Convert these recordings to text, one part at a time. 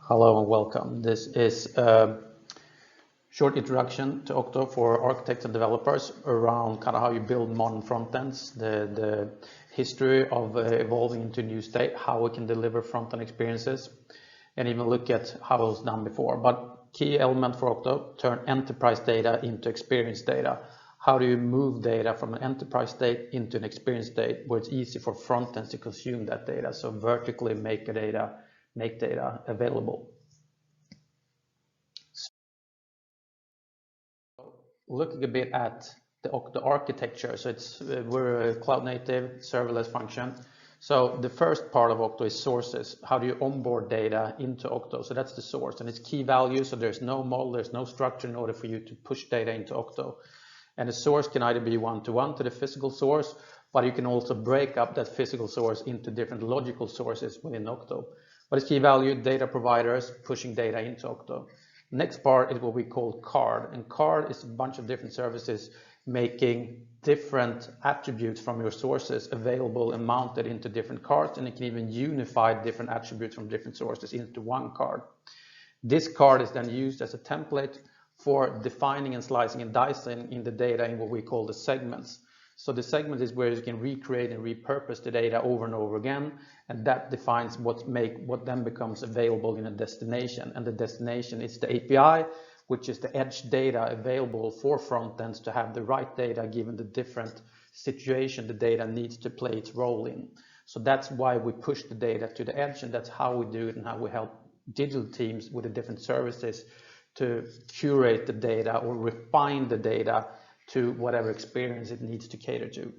Hello and welcome. This is a short introduction to Occtoo for architects and developers around kind of how you build modern front-ends, the history of evolving into a new state, how we can deliver front-end experiences, and even look at how it was done before. But key element for Occtoo, turn enterprise data into experience data. How do you move data from an enterprise state into an experience state where it's easy for front-ends to consume that data, so vertically make data available. Looking a bit at the Occtoo architecture, so we're a cloud native serverless function. So the first part of Occtoo is sources. How do you onboard data into Occtoo? So that's the source, and it's key value. So there's no model, there's no structure in order for you to push data into Occtoo. And the source can either be one-to-one to the physical source, but you can also break up that physical source into different logical sources within Occtoo. But it's key value, data providers pushing data into Occtoo. Next part is what we call card, and card is a bunch of different services making different attributes from your sources available and mounted into different cards, and it can even unify different attributes from different sources into one card. This card is then used as a template for defining and slicing and dicing in the data in what we call the segments. So the segment is where you can recreate and repurpose the data over and over again, and that defines what then becomes available in a destination. And the destination is the API, which is the edge data available for frontends to have the right data given the different situation the data needs to play its role in. So that's why we push the data to the edge, and that's how we do it and how we help digital teams with the different services to curate the data or refine the data to whatever experience it needs to cater to.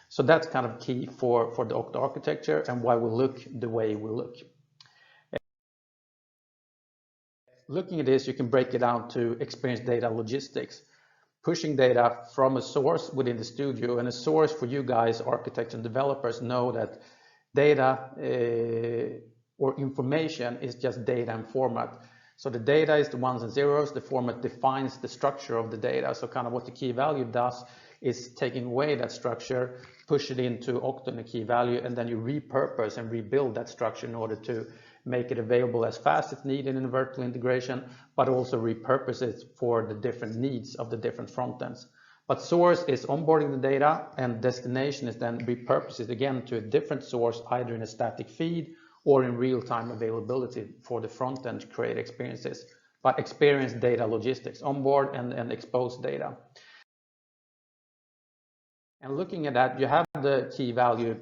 So that's kind of key for the Occtoo architecture and why we look the way we look. Looking at this, you can break it down to experience data logistics, pushing data from a source within the studio, and a source for you guys, architects and developers, know that data or information is just data and format. So the data is the ones and zeros, the format defines the structure of the data. So kind of what the key value does is taking away that structure, push it into Occtoo in a key value, and then you repurpose and rebuild that structure in order to make it available as fast as needed in a vertical integration, but also repurpose it for the different needs of the different front ends. But source is onboarding the data, and destination is then repurposed again to a different source, either in a static feed or in real-time availability for the front end to create experiences, but experience data logistics, onboard and expose data. And looking at that, you have the key value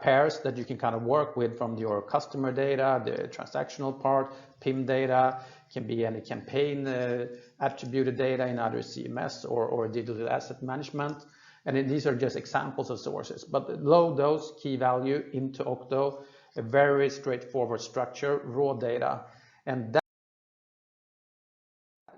pairs that you can kind of work with from your customer data, the transactional part, PIM data, can be any campaign attributed data in either CMS or digital asset management. And these are just examples of sources, but load those key value into Occtoo, a very straightforward structure, raw data, and that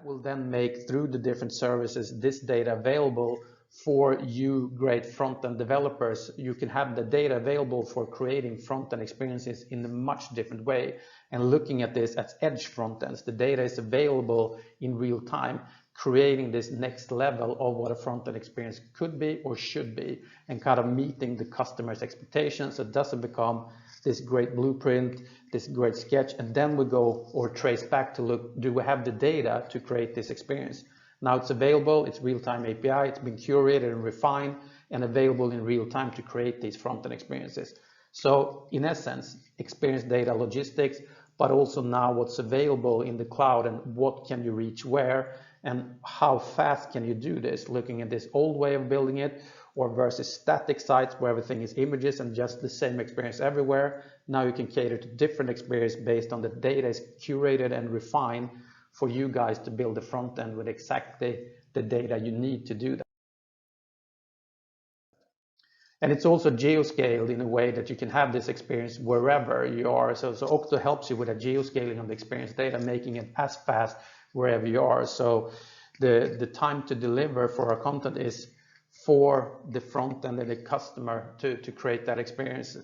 will then make through the different services this data available for you great front-end developers. You can have the data available for creating front-end experiences in a much different way. And looking at this as edge front-ends, the data is available in real time, creating this next level of what a front-end experience could be or should be, and kind of meeting the customer's expectations. So it doesn't become this great blueprint, this great sketch, and then we go or trace back to look, do we have the data to create this experience? Now it's available, it's real-time API, it's been curated and refined and available in real time to create these front-end experiences. So in essence, experience data logistics, but also now what's available in the cloud and what can you reach where and how fast can you do this, looking at this old way of building it or versus static sites where everything is images and just the same experience everywhere. Now you can cater to different experience based on the data is curated and refined for you guys to build the front end with exactly the data you need to do that. And it's also geoscaled in a way that you can have this experience wherever you are. So Occtoo helps you with a geoscaling of the experience data, making it as fast wherever you are. So the time to deliver for our content is for the front end and the customer to create that experience.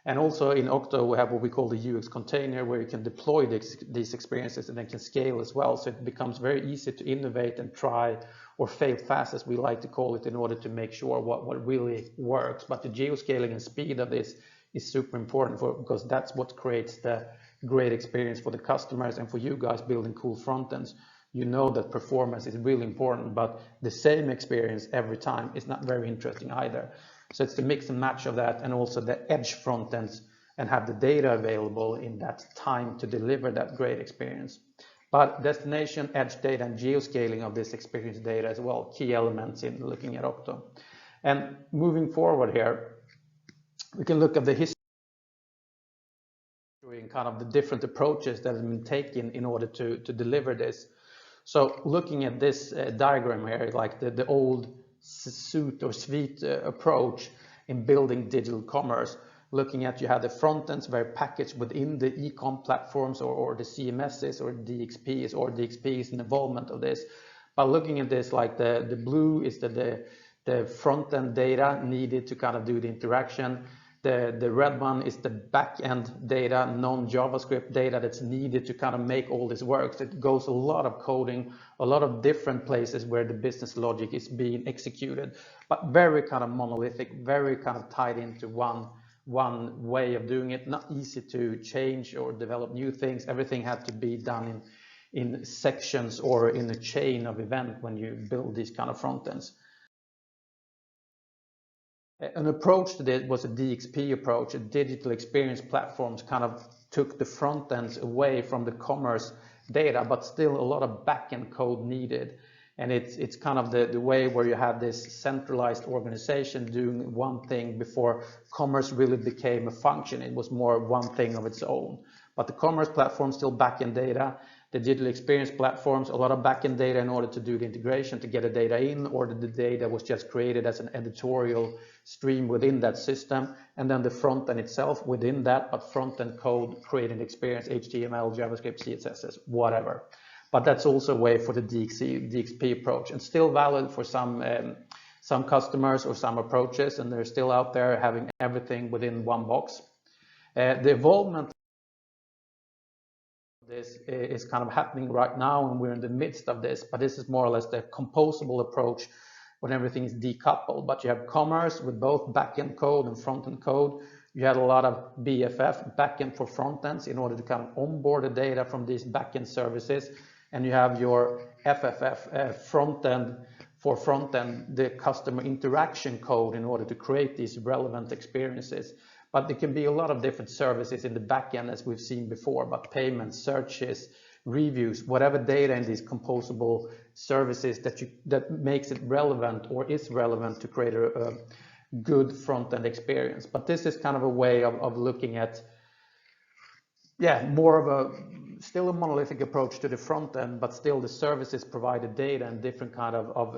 And also in Occtoo, we have what we call the UX container, where you can deploy these experiences and then can scale as well. So it becomes very easy to innovate and try or fail fast, as we like to call it, in order to make sure what really works. But the geoscaling and speed of this is super important because that's what creates the great experience for the customers and for you guys building cool front ends, you know that performance is really important, but the same experience every time is not very interesting either. So it's the mix and match of that, and also the edge front ends, and have the data available in that time to deliver that great experience. But destination, edge data, and geoscaling of this experience data as well, key elements in looking at Occtoo. And moving forward here, we can look at the history and kind of the different approaches that have been taken in order to deliver this. So looking at this diagram here, like the old suite approach in building digital commerce, looking at, you have the front ends very packaged within the e-com platforms or the CMSs or DXPs, or DXPs and involvement of this. But looking at this, like the blue is the front end data needed to kind of do the interaction. The red one is the back end data, non-JavaScript data that's needed to kind of make all this work. So it goes a lot of coding, a lot of different places where the business logic is being executed, but very kind of monolithic, very kind of tied into one way of doing it, not easy to change or develop new things. Everything had to be done in sections or in a chain of event when you build these kind of front ends. An approach to this was a DXP approach, a digital experience platforms kind of took the front ends away from the commerce data, but still a lot of back-end code needed. And it's kind of the way where you have this centralized organization doing one thing before commerce really became a function. It was more one thing of its own. But the commerce platform still back-end data. The digital experience platforms, a lot of back-end data in order to do the integration, to get the data in, or the data was just created as an editorial stream within that system. And then the front end itself within that, but front end code, creating experience, HTML, JavaScript, CSS, whatever. But that's also a way for the DXP approach, and still valid for some customers or some approaches, and they're still out there having everything within one box. The involvement of this is kind of happening right now, and we're in the midst of this, but this is more or less the composable approach when everything is decoupled. But you have commerce with both backend code and front-end code. You had a lot of BFF, backend for front-ends, in order to kind of onboard the data from these backend services. And you have your FFF, front-end for front-end, the customer interaction code, in order to create these relevant experiences. But there can be a lot of different services in the backend, as we've seen before, but payments, searches, reviews, whatever data in these composable services that makes it relevant or is relevant to create a good front-end experience. But this is kind of a way of looking at, more of still a monolithic approach to the front end, but still the services provided data and different kind of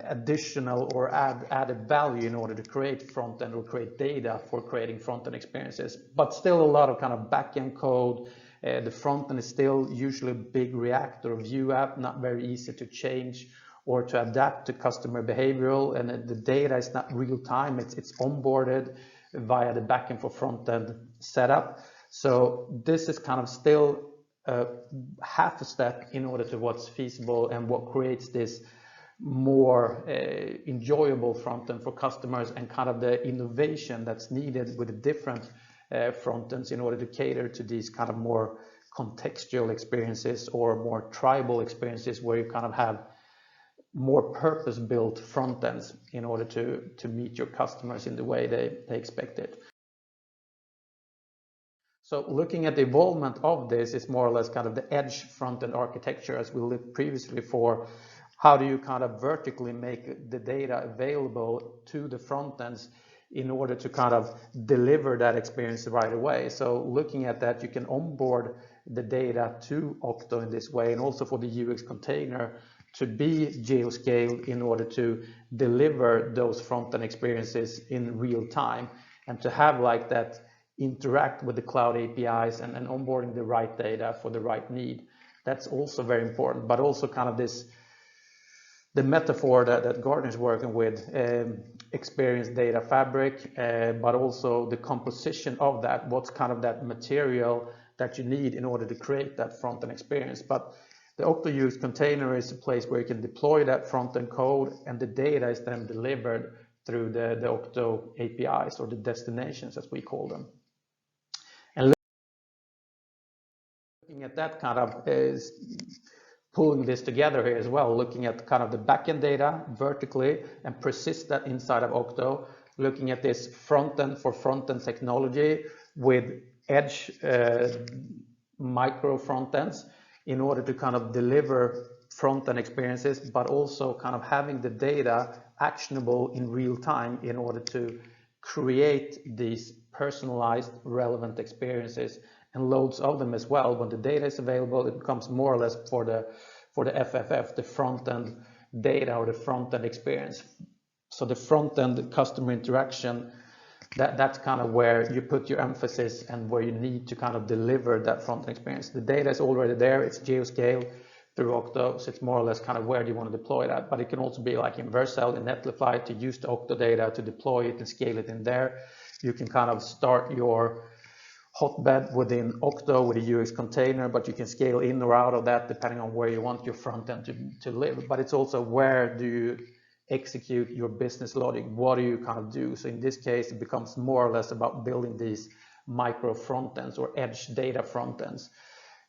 additional or added value in order to create front end or create data for creating front end experiences. But still a lot of kind of back end code. The front end is still usually a big React or Vue app, not very easy to change or to adapt to customer behavioral, and the data is not real time. It's onboarded via the backend for front end setup. So this is kind of still half a step in order to what's feasible and what creates this more enjoyable front end for customers, and kind of the innovation that's needed with the different front ends in order to cater to these kind of more contextual experiences or more tribal experiences, where you kind of have more purpose-built front ends in order to meet your customers in the way they expect it. So looking at the involvement of this is more or less kind of the edge front-end architecture, as we looked previously for. How do you kind of vertically make the data available to the front ends in order to kind of deliver that experience right away? So looking at that, you can onboard the data to Occtoo in this way, and also for the UX container to be geoscaled in order to deliver those front-end experiences in real time, and to have like that interact with the cloud APIs and onboarding the right data for the right need. That's also very important, but also kind of the metaphor that Gardner's working with, experience data fabric, but also the composition of that, what's kind of that material that you need in order to create that front-end experience. But the Occtoo UX container is a place where you can deploy that front-end code, and the data is then delivered through the Occtoo APIs, or the destinations as we call them. And looking at that kind of is pulling this together here as well, looking at kind of the backend data vertically and persist that inside of Occtoo, looking at this front-end for front-end technology with edge micro front-ends in order to kind of deliver front-end experiences, but also kind of having the data actionable in real time in order to create these personalized, relevant experiences, and loads of them as well. When the data is available, it becomes more or less for the FFF, the front-end data or the front-end experience. So the front-end customer interaction, that's kind of where you put your emphasis and where you need to kind of deliver that front-end experience. The data is already there, it's geoscaled through Occtoo, so it's more or less kind of where do you want to deploy that. But it can also be like in Vercel, in Netlify, to use the Occtoo data to deploy it and scale it in there. You can kind of start your hotbed within Occtoo with a UX container, but you can scale in or out of that depending on where you want your front end to live. But it's also where do you execute your business logic? What do you kind of do? So in this case, it becomes more or less about building these micro front ends or edge data front ends,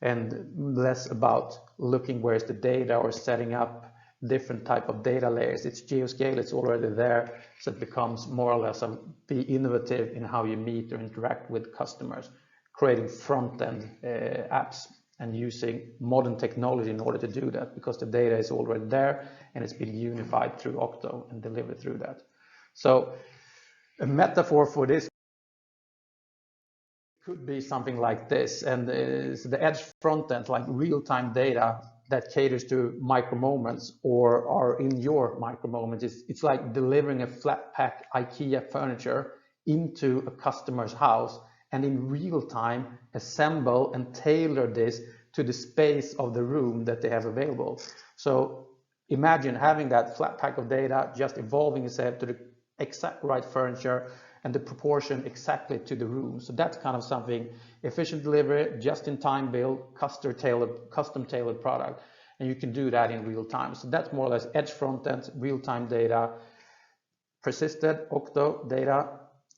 and less about looking where's the data or setting up different type of data layers. It's geoscale, it's already there, so it becomes more or less be innovative in how you meet or interact with customers, creating front-end apps and using modern technology in order to do that, because the data is already there and it's been unified through Occtoo and delivered through that. So a metaphor for this could be something like this, and the edge front end, like real-time data that caters to micro moments or are in your micro moments. It's like delivering a flat pack IKEA furniture into a customer's house and in real time assemble and tailor this to the space of the room that they have available. So imagine having that flat pack of data just evolving itself to the exact right furniture and the proportion exactly to the room. So that's kind of something, efficient delivery, just-in-time build, custom-tailored product, and you can do that in real time. So that's more or less edge front-end, real-time data, persisted Occtoo data,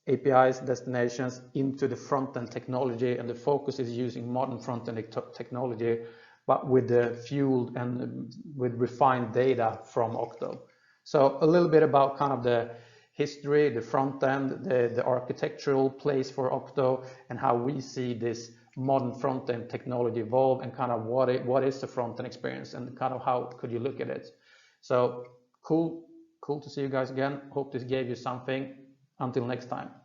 APIs, destinations into the front-end technology, and the focus is using modern front-end technology, but with the fueled and with refined data from Occtoo. So a little bit about kind of the history, the front end, the architectural place for Occtoo, and how we see this modern front end technology evolve, and kind of what is the front end experience, and kind of how could you look at it. So cool to see you guys again. Hope this gave you something. Until next time.